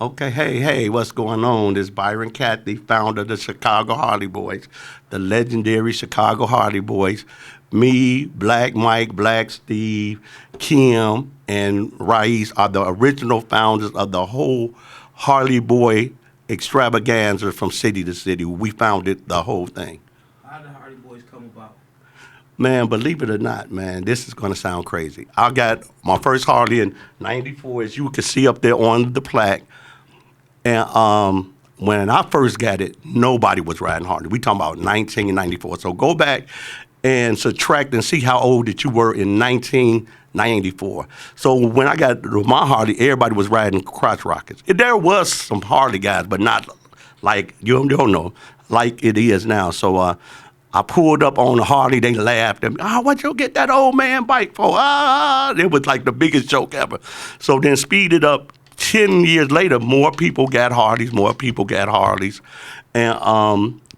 Okay, hey, what's going on? This is Byron Cat, the founder of the Chicago Harley Boys, the legendary Chicago Harley Boys. Me, Black Mike, Black Steve, Kim, and Raiz are the original founders of the whole Harley Boy extravaganza from city to city. We founded the whole thing. How did the Harley Boys come about? Man, believe it or not, man, this is going to sound crazy. I got my first Harley in 94, as you can see up there on the plaque. And when I first got it, nobody was riding Harley. We talking about 1994. So go back and subtract and see how old that you were in 1994. So when I got my Harley, everybody was riding crotch rockets. There was some Harley guys, but not like, you don't know, like it is now. So I pulled up on the Harley. They laughed at me. What you get that old man bike for? It was like the biggest joke ever. So then speed it up. 10 years later, more people got Harleys, And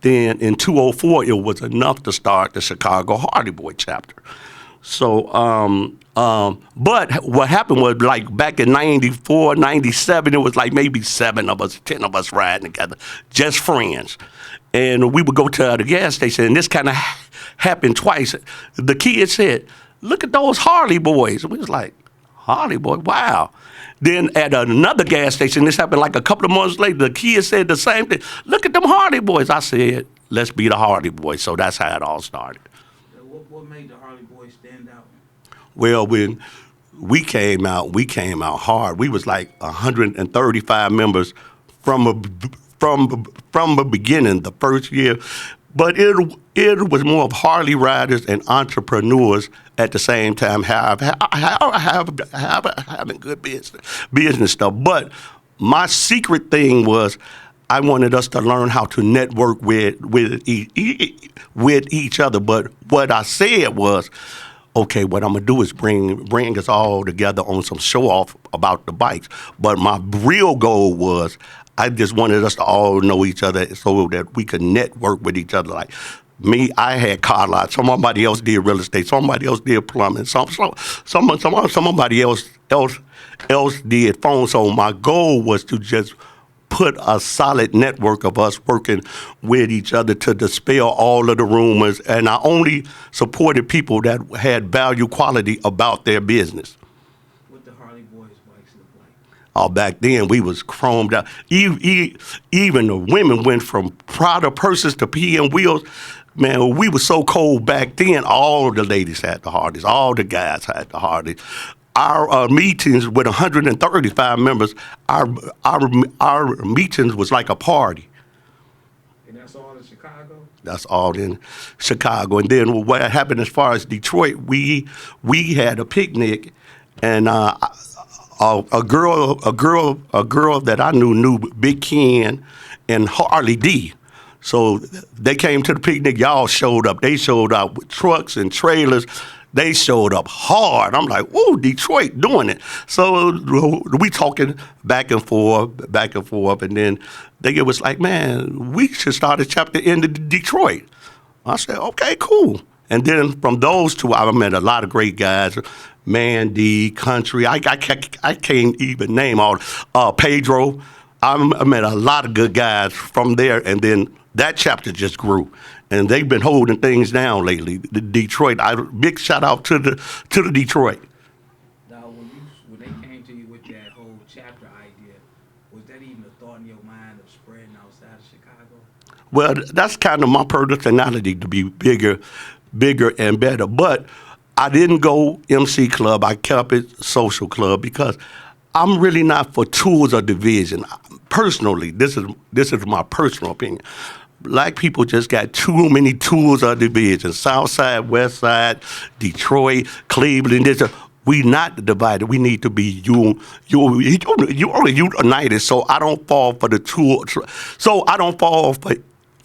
then in 2004, it was enough to start the Chicago Harley Boy chapter. So, but what happened was, like, back in 94, 97, it was like maybe 7 of us, 10 of us riding together, just friends. And we would go to the gas station, and this kind of happened twice. The kid said, "Look at those Harley boys." We was like, "Harley boy, wow." Then at another gas station, this happened like a couple of months later, the kid said the same thing. "Look at them Harley boys." I said, "Let's be the Harley boys." So that's how it all started. What made the Harley Boys stand out? Well, when we came out hard. We was like 135 members from the beginning, the first year. But it was more of Harley riders and entrepreneurs at the same time having good business stuff. But my secret thing was I wanted us to learn how to network with each other. But what I said was, okay, what I'm gonna do is bring us all together on some show off about the bikes. But my real goal was I just wanted us to all know each other so that we could network with each other. Like me, I had car lots. Somebody else did real estate. Somebody else did plumbing. Somebody else did phone. So my goal was to just put a solid network of us working with each other to dispel all of the rumors. And I only supported people that had value quality about their business. What the Harley Boys bikes look like? Oh, back then we was chromed out. Even the women went from Prada purses to PM wheels. Man, we were so cold back then. All the ladies had the Harleys. All the guys had the Harleys. Our meetings with 135 members, our meetings was like a party. And that's all in Chicago? That's all in Chicago. And then what happened as far as Detroit, we had a picnic, and a girl that I knew Big Ken and Harley D. So they came to the picnic. Y'all showed up. They showed up with trucks and trailers. They showed up hard. I'm like, "Ooh, Detroit doing it." So we talking back and forth, and then they was like, "Man, we should start a chapter in Detroit." I said, "Okay, cool." And then from those two, I met a lot of great guys. Mandy, Country. I can't even name all. Pedro. I met a lot of good guys from there, and then that chapter just grew. And they've been holding things down lately. The Detroit, big shout out to the Detroit. Now, when they came to you with that whole chapter idea, was that even a thought in your mind of spreading outside of Chicago? Well, that's kind of my personality, to be bigger and better. But I didn't go MC Club. I kept it Social Club because I'm really not for tools of division. Personally, this is my personal opinion. Black people just got too many tools of division. South Side, West Side, Detroit, Cleveland. We not divided. We need to be united. So I don't fall for the tool. So I don't fall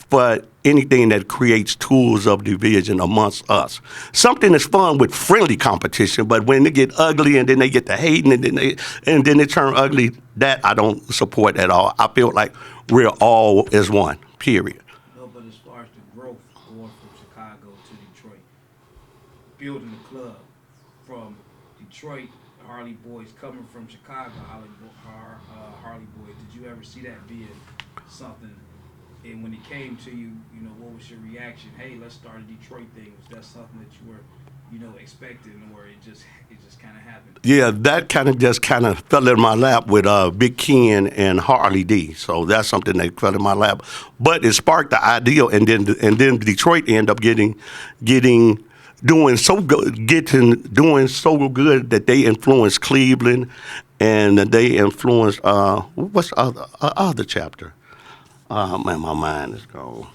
for anything that creates tools of division amongst us. Something is fun with friendly competition, but when they get ugly and then they get to hating and then they turn ugly, that I don't support at all. I feel like we're all as one. Period. No, but as far as the growth going from Chicago to Detroit, building the club from Detroit, Harley Boyz coming from Chicago, Harley Boyz. Did you ever see that being something? And when it came to you, you know, what was your reaction? Hey, let's start a Detroit thing. Was that something that you were, you know, expecting, or it just kind of happened? Yeah, that kind of fell in my lap with Big Ken and Harley D. So that's something that fell in my lap. But it sparked the idea, and then Detroit ended up doing so good that they influenced Cleveland, and they influenced what's the other chapter? Man, my mind is gone.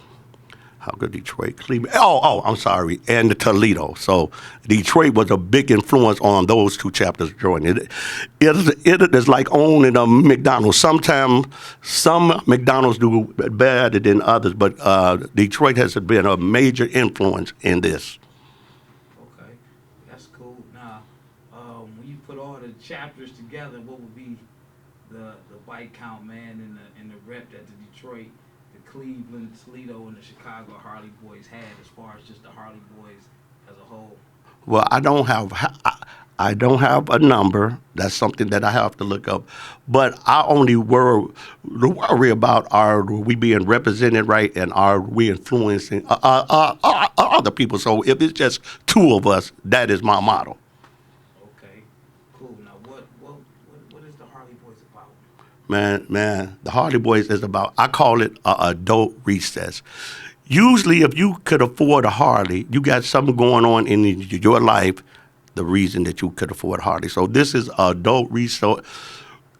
How could Detroit, Cleveland? I'm sorry, and Toledo. So Detroit was a big influence on those two chapters, Jordan. It is like owning a McDonald's. Sometimes some McDonald's do better than others, but Detroit has been a major influence in this. Okay, that's cool. Now, when you put all the chapters together, what would be the bike count, man, and the rep that the Detroit, the Cleveland, Toledo, and the Chicago Harley Boyz had, as far as just the Harley Boyz as a whole? Well, I don't have a number. That's something that I have to look up. But I only worry about, are we being represented right, and are we influencing other people? So if it's just two of us, that is my motto. Okay, cool. Now, what is the Harley Boyz about? Man, the Harley Boyz is about, I call it a adult recess. Usually, if you could afford a Harley, you got something going on in your life, the reason that you could afford a Harley. So this is adult recess.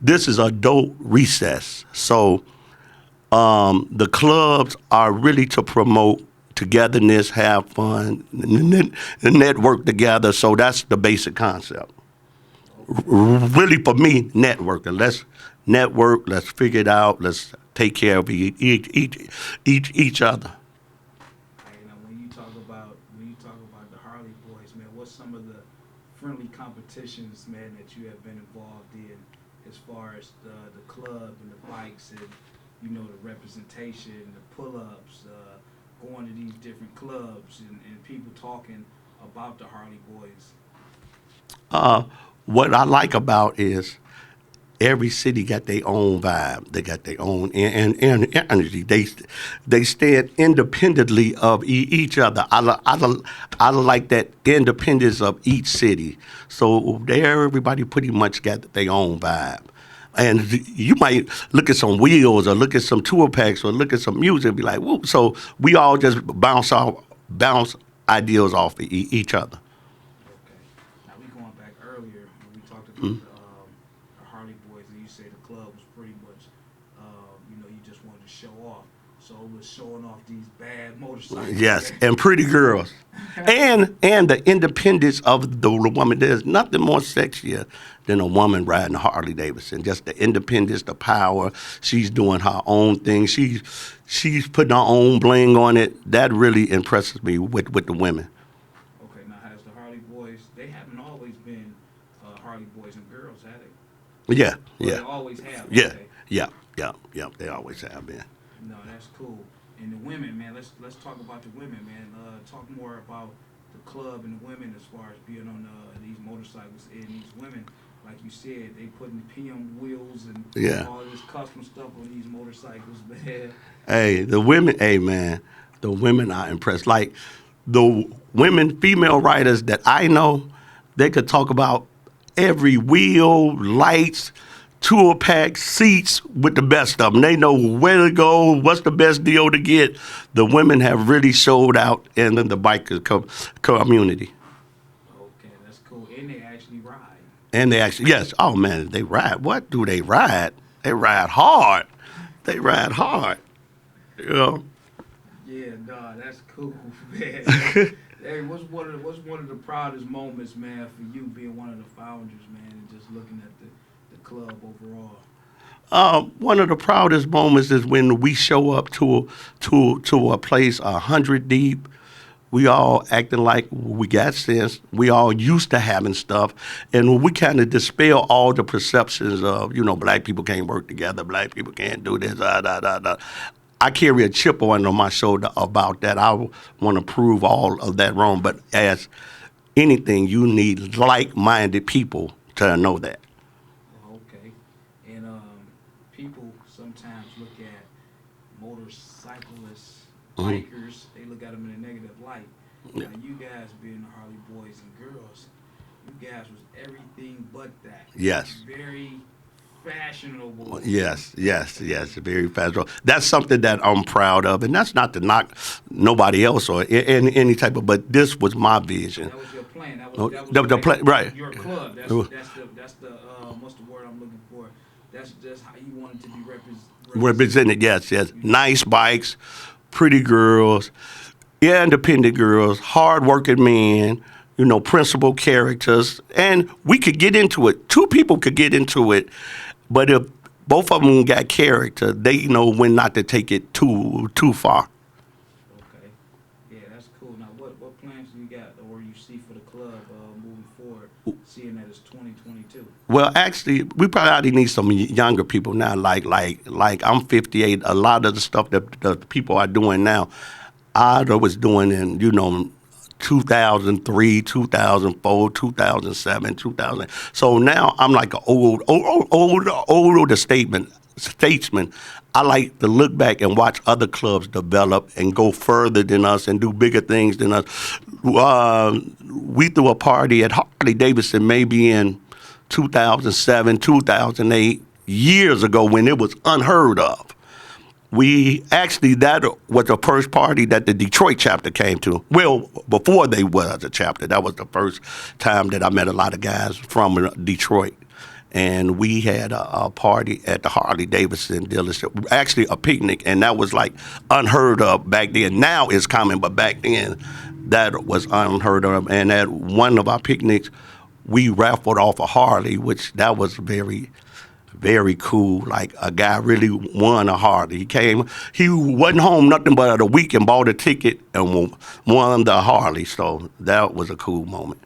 This is adult recess. So the clubs are really to promote togetherness, have fun, network together. So that's the basic concept. Really, for me, networking. Let's network. Let's figure it out. Let's take care of each other. When you talk about the Harley Boyz, man, what's some of the friendly competitions, man, that you have been involved in, as far as the club and the bikes, and you know, the representation, the pull-ups, going to these different clubs, and people talking about the Harley Boyz? What I like about is every city got their own vibe. They got their own energy. They stand independently of each other. I like that independence of each city. So there, everybody pretty much got their own vibe. And you might look at some wheels, or look at some tour packs, or look at some music and be like, whoop. So we all just bounce ideas off of each other. The Harley Boyz, and you say the club was pretty much, you know, you just wanted to show off. So it was showing off these bad motorcycles. Yes, and pretty girls. and the independence of the woman. There's nothing more sexier than a woman riding a Harley Davidson. Just the independence, the power. She's doing her own thing. She's putting her own bling on it. That really impresses me with the women. Okay, now has the Harley Boyz, they haven't always been Harley Boys and girls, had they? Yeah. They always have. Yeah, Okay. yeah. They always have been. No, that's cool. And the women, man, let's talk about the women, man. Talk more about the club and the women as far as being on these motorcycles. And these women, like you said, they putting PM wheels and all this custom stuff on these motorcycles, man. Hey, the women are impressed. Like the women, female riders that I know, they could talk about every wheel, lights, tour packs, seats with the best of them. They know where to go, what's the best deal to get. The women have really showed out in the biker community. Okay, that's cool. And they actually ride. Yes. Oh, man, they ride. What do they ride? They ride hard. You know? Yeah, nah, that's cool, man. Hey, what's one of the proudest moments, man, for you being one of the founders, man, and just looking at the club overall? One of the proudest moments is when we show up to a place 100 deep. We all acting like we got sense. We all used to having stuff, and we kind of dispel all the perceptions of, you know, black people can't work together, black people can't do this. I carry a chip on my shoulder about that. I want to prove all of that wrong. But as anything, you need like-minded people to know that. Oh, okay. And people sometimes look at motorcyclists, bikers. They look at them in a negative light. Yeah. Now, you guys being the Harley Boys and Girls, you guys was everything but that. Yes. Very fashionable. Yes, very fashionable. That's something that I'm proud of, and that's not to knock nobody else or in any type of. But this was my vision. That was your plan. That No, was the plan, right? your club. That's the what's the word I'm looking for? That's just how you wanted to be Represented, yes. Nice bikes, pretty girls, independent girls, hardworking men. Principal characters, and we could get into it. Two people could get into it, but if both of them got character, they know when not to take it too far. Okay, yeah, that's cool. Now, what plans do you got, or you see for the club moving forward, seeing that it's 2022? Well, actually, we probably need some younger people now. Like I'm 58. A lot of the stuff that the people are doing now, I was doing in 2003, 2004, 2007, 2000. So now I'm like an older statesman. I like to look back and watch other clubs develop and go further than us and do bigger things than us. We threw a party at Harley Davidson maybe in 2007, 2008, years ago when it was unheard of. That was the first party that the Detroit chapter came to. Well, before they was a chapter, that was the first time that I met a lot of guys from Detroit. And we had a party at the Harley Davidson dealership, actually a picnic, and that was like unheard of back then. Now it's common, but back then that was unheard of. And at one of our picnics, we raffled off a Harley, which that was very cool. Like a guy really won a Harley. He wasn't home nothing but a week and bought a ticket and won the Harley. So that was a cool moment.